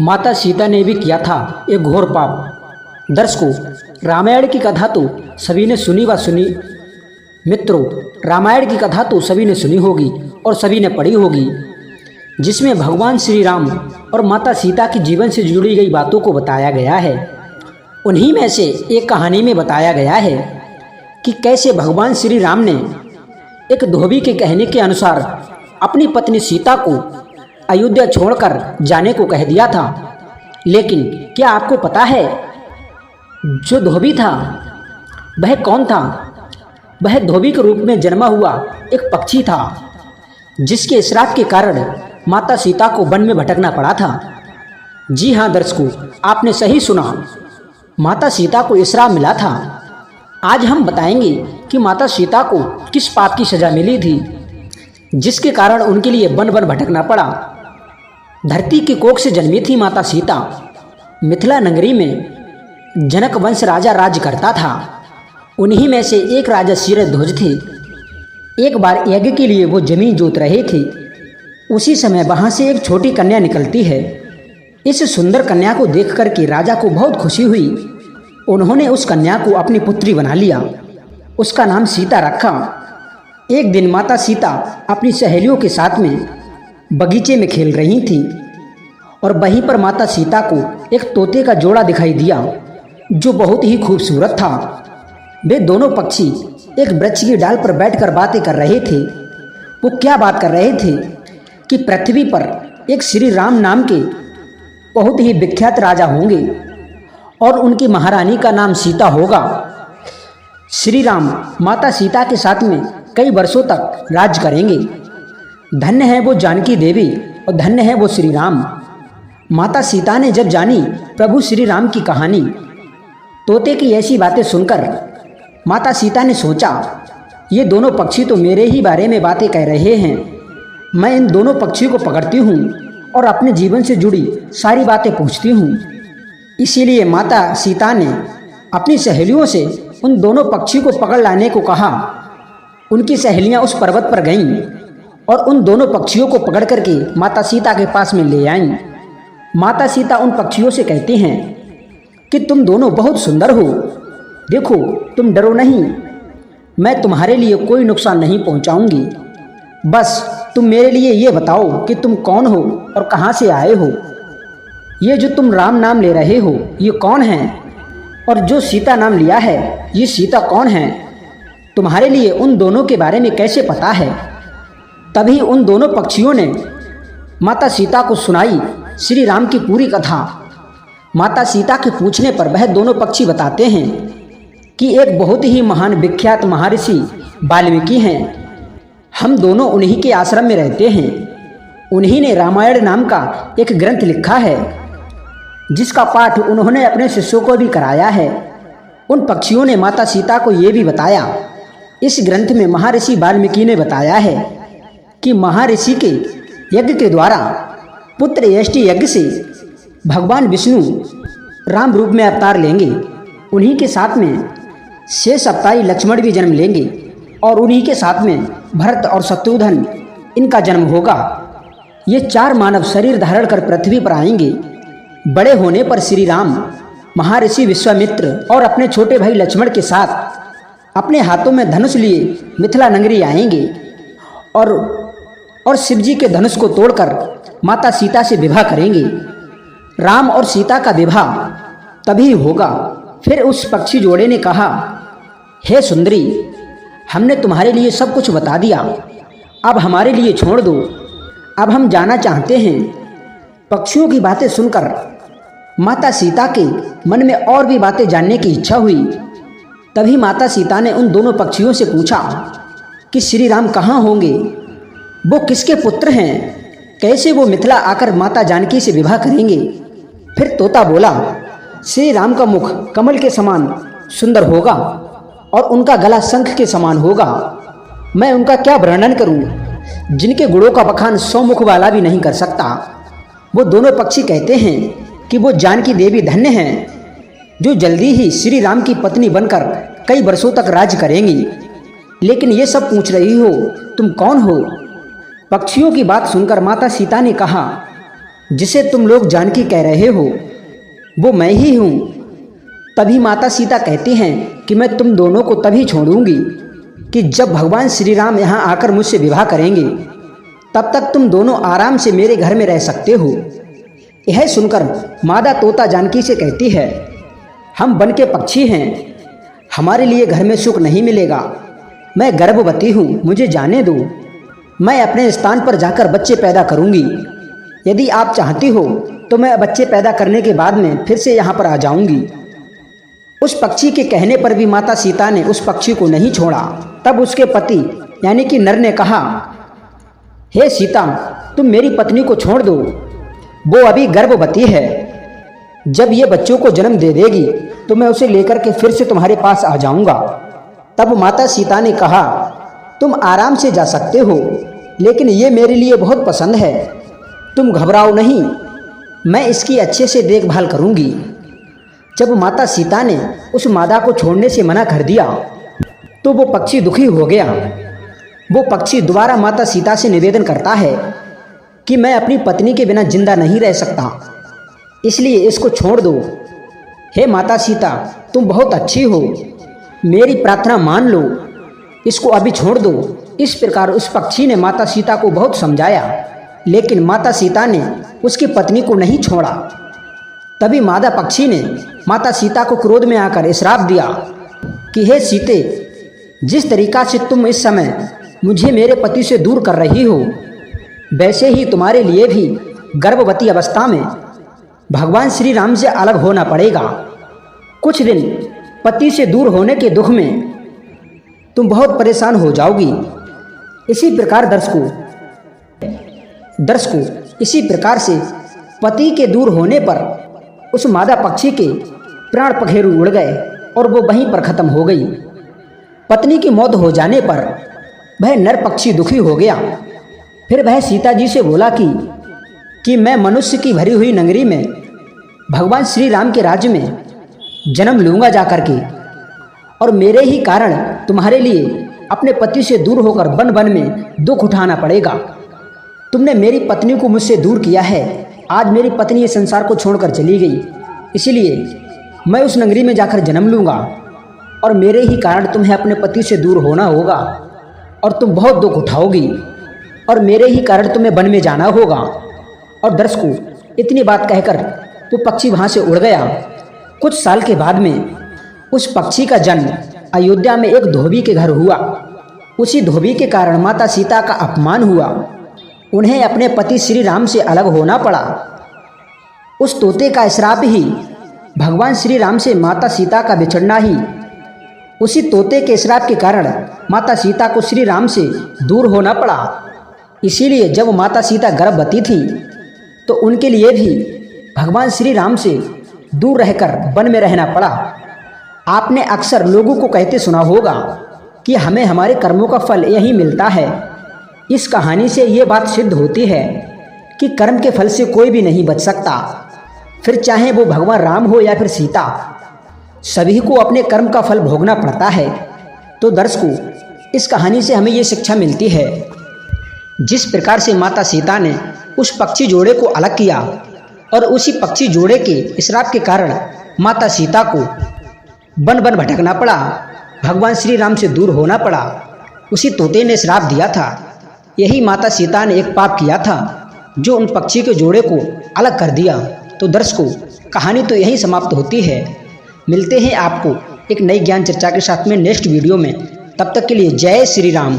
माता सीता ने भी किया था एक घोर पाप। दर्शकों, रामायण की कथा तो सभी ने सुनी व सुनी। मित्रों, रामायण की कथा तो सभी ने सुनी होगी और सभी ने पढ़ी होगी, जिसमें भगवान श्री राम और माता सीता के जीवन से जुड़ी गई बातों को बताया गया है। उन्हीं में से एक कहानी में बताया गया है कि कैसे भगवान श्री राम ने एक धोबी के कहने के अनुसार अपनी पत्नी सीता को अयोध्या छोड़कर जाने को कह दिया था। लेकिन क्या आपको पता है जो धोबी था वह कौन था? वह धोबी के रूप में जन्मा हुआ एक पक्षी था, जिसके श्राप के कारण माता सीता को वन में भटकना पड़ा था। जी हाँ दर्शकों, आपने सही सुना, माता सीता को श्राप मिला था। आज हम बताएंगे कि माता सीता को किस पाप की सजा मिली थी, जिसके कारण उनके लिए वन वन भटकना पड़ा। धरती के कोख से जन्मी थी माता सीता। मिथिला नगरी में जनक वंश राजा राज करता था। उन्हीं में से एक राजा शिरध्वज थे। एक बार यज्ञ के लिए वो जमीन जोत रहे थे। उसी समय वहाँ से एक छोटी कन्या निकलती है। इस सुंदर कन्या को देख कर के राजा को बहुत खुशी हुई। उन्होंने उस कन्या को अपनी पुत्री बना लिया। उसका नाम सीता रखा। एक दिन माता सीता अपनी सहेलियों के साथ में बगीचे में खेल रही थी और वहीं पर माता सीता को एक तोते का जोड़ा दिखाई दिया, जो बहुत ही खूबसूरत था। वे दोनों पक्षी एक वृक्ष की डाल पर बैठकर बातें कर रहे थे। वो क्या बात कर रहे थे कि पृथ्वी पर एक श्री राम नाम के बहुत ही विख्यात राजा होंगे और उनकी महारानी का नाम सीता होगा। श्री राम माता सीता के साथ में कई वर्षों तक राज करेंगे। धन्य है वो जानकी देवी और धन्य है वो श्री राम। माता सीता ने जब जानी प्रभु श्री राम की कहानी, तोते की ऐसी बातें सुनकर माता सीता ने सोचा, ये दोनों पक्षी तो मेरे ही बारे में बातें कह रहे हैं। मैं इन दोनों पक्षियों को पकड़ती हूँ और अपने जीवन से जुड़ी सारी बातें पूछती हूँ। इसीलिए माता सीता ने अपनी सहेलियों से उन दोनों पक्षियों को पकड़ लाने को कहा। उनकी सहेलियाँ उस पर्वत पर गईं और उन दोनों पक्षियों को पकड़ करके माता सीता के पास में ले आईं। माता सीता उन पक्षियों से कहती हैं कि तुम दोनों बहुत सुंदर हो, देखो तुम डरो नहीं, मैं तुम्हारे लिए कोई नुकसान नहीं पहुंचाऊंगी। बस तुम मेरे लिए ये बताओ कि तुम कौन हो और कहाँ से आए हो। ये जो तुम राम नाम ले रहे हो ये कौन है, और जो सीता नाम लिया है ये सीता कौन है? तुम्हारे लिए उन दोनों के बारे में कैसे पता है? तभी उन दोनों पक्षियों ने माता सीता को सुनाई श्री राम की पूरी कथा। माता सीता के पूछने पर वह दोनों पक्षी बताते हैं कि एक बहुत ही महान विख्यात महर्षि वाल्मीकि हैं। हम दोनों उन्हीं के आश्रम में रहते हैं। उन्हीं ने रामायण नाम का एक ग्रंथ लिखा है, जिसका पाठ उन्होंने अपने शिष्यों को भी कराया है। उन पक्षियों ने माता सीता को ये भी बताया, इस ग्रंथ में महर्षि वाल्मीकि ने बताया है कि महर्षि के यज्ञ के द्वारा पुत्र यष्टि यज्ञ से भगवान विष्णु राम रूप में अवतार लेंगे। उन्हीं के साथ में शेष अवतारी लक्ष्मण भी जन्म लेंगे और उन्हीं के साथ में भरत और शत्रुघ्न इनका जन्म होगा। ये चार मानव शरीर धारण कर पृथ्वी पर आएंगे। बड़े होने पर श्री राम महर्षि विश्वामित्र और अपने छोटे भाई लक्ष्मण के साथ अपने हाथों में धनुष लिए मिथिला नगरी आएंगे और शिव जी के धनुष को तोड़कर माता सीता से विवाह करेंगे। राम और सीता का विवाह तभी होगा। फिर उस पक्षी जोड़े ने कहा, हे सुंदरी, हमने तुम्हारे लिए सब कुछ बता दिया, अब हमारे लिए छोड़ दो, अब हम जाना चाहते हैं। पक्षियों की बातें सुनकर माता सीता के मन में और भी बातें जानने की इच्छा हुई। तभी माता सीता ने उन दोनों पक्षियों से पूछा कि श्री राम कहाँ होंगे, वो किसके पुत्र हैं, कैसे वो मिथिला आकर माता जानकी से विवाह करेंगे। फिर तोता बोला, श्री राम का मुख कमल के समान सुंदर होगा और उनका गला शंख के समान होगा। मैं उनका क्या वर्णन करूं, जिनके गुणों का बखान 100 मुख वाला भी नहीं कर सकता। वो दोनों पक्षी कहते हैं कि वो जानकी देवी धन्य हैं, जो जल्दी ही श्री राम की पत्नी बनकर कई वर्षों तक राज करेंगी। लेकिन ये सब पूछ रही हो, तुम कौन हो? पक्षियों की बात सुनकर माता सीता ने कहा, जिसे तुम लोग जानकी कह रहे हो वो मैं ही हूँ। तभी माता सीता कहती हैं कि मैं तुम दोनों को तभी छोड़ूंगी कि जब भगवान श्री राम यहाँ आकर मुझसे विवाह करेंगे, तब तक तुम दोनों आराम से मेरे घर में रह सकते हो। यह सुनकर मादा तोता जानकी से कहती है, हम वन के पक्षी हैं, हमारे लिए घर में सुख नहीं मिलेगा। मैं गर्भवती हूँ, मुझे जाने दो। मैं अपने स्थान पर जाकर बच्चे पैदा करूँगी। यदि आप चाहती हो तो मैं बच्चे पैदा करने के बाद में फिर से यहाँ पर आ जाऊँगी। उस पक्षी के कहने पर भी माता सीता ने उस पक्षी को नहीं छोड़ा। तब उसके पति यानी कि नर ने कहा, हे सीता, तुम मेरी पत्नी को छोड़ दो, वो अभी गर्भवती है। जब ये बच्चों को जन्म दे देगी तो मैं उसे लेकर के फिर से तुम्हारे पास आ जाऊंगा। तब माता सीता ने कहा, तुम आराम से जा सकते हो, लेकिन ये मेरे लिए बहुत पसंद है, तुम घबराओ नहीं, मैं इसकी अच्छे से देखभाल करूंगी। जब माता सीता ने उस मादा को छोड़ने से मना कर दिया तो वो पक्षी दुखी हो गया। वो पक्षी दोबारा माता सीता से निवेदन करता है कि मैं अपनी पत्नी के बिना जिंदा नहीं रह सकता, इसलिए इसको छोड़ दो। हे माता सीता, तुम बहुत अच्छी हो, मेरी प्रार्थना मान लो, इसको अभी छोड़ दो। इस प्रकार उस पक्षी ने माता सीता को बहुत समझाया, लेकिन माता सीता ने उसकी पत्नी को नहीं छोड़ा। तभी मादा पक्षी ने माता सीता को क्रोध में आकर श्राप दिया कि हे सीते, जिस तरीका से तुम इस समय मुझे मेरे पति से दूर कर रही हो, वैसे ही तुम्हारे लिए भी गर्भवती अवस्था में भगवान श्री राम से अलग होना पड़ेगा। कुछ दिन पति से दूर होने के दुख में तुम बहुत परेशान हो जाओगी। इसी प्रकार दर्शकों इसी प्रकार से पति के दूर होने पर उस मादा पक्षी के प्राण पखेरु उड़ गए और वो वहीं पर खत्म हो गई। पत्नी की मौत हो जाने पर वह नर पक्षी दुखी हो गया। फिर वह सीता जी से बोला कि मैं मनुष्य की भरी हुई नगरी में भगवान श्री राम के राज्य में जन्म लूँगा जाकर के, और मेरे ही कारण तुम्हारे लिए अपने पति से दूर होकर वन वन में दुख उठाना पड़ेगा। तुमने मेरी पत्नी को मुझसे दूर किया है, आज मेरी पत्नी इस संसार को छोड़कर चली गई, इसीलिए मैं उस नगरी में जाकर जन्म लूँगा और मेरे ही कारण तुम्हें अपने पति से दूर होना होगा और तुम बहुत दुख उठाओगी और मेरे ही कारण तुम्हें वन में जाना होगा। और दर्शकों, इतनी बात कहकर वो पक्षी वहाँ से उड़ गया। कुछ साल के बाद में उस पक्षी का जन्म अयोध्या में एक धोबी के घर हुआ। उसी धोबी के कारण माता सीता का अपमान हुआ, उन्हें अपने पति श्री राम से अलग होना पड़ा। उस तोते का श्राप ही भगवान श्री राम से माता सीता का बिछड़ना ही, उसी तोते के श्राप के कारण माता सीता को श्री राम से दूर होना पड़ा। इसीलिए जब माता सीता गर्भवती थी तो उनके लिए भी भगवान श्री राम से दूर रहकर वन में रहना पड़ा। आपने अक्सर लोगों को कहते सुना होगा कि हमें हमारे कर्मों का फल यही मिलता है। इस कहानी से ये बात सिद्ध होती है कि कर्म के फल से कोई भी नहीं बच सकता, फिर चाहे वो भगवान राम हो या फिर सीता, सभी को अपने कर्म का फल भोगना पड़ता है। तो दर्शकों, इस कहानी से हमें ये शिक्षा मिलती है, जिस प्रकार से माता सीता ने उस पक्षी जोड़े को अलग किया और उसी पक्षी जोड़े के श्राप के कारण माता सीता को वन वन भटकना पड़ा, भगवान श्री राम से दूर होना पड़ा, उसी तोते ने श्राप दिया था। यही माता सीता ने एक पाप किया था जो उन पक्षी के जोड़े को अलग कर दिया। तो दर्शकों, कहानी तो यही समाप्त होती है। मिलते हैं आपको एक नई ज्ञान चर्चा के साथ में नेक्स्ट वीडियो में। तब तक के लिए जय श्री राम।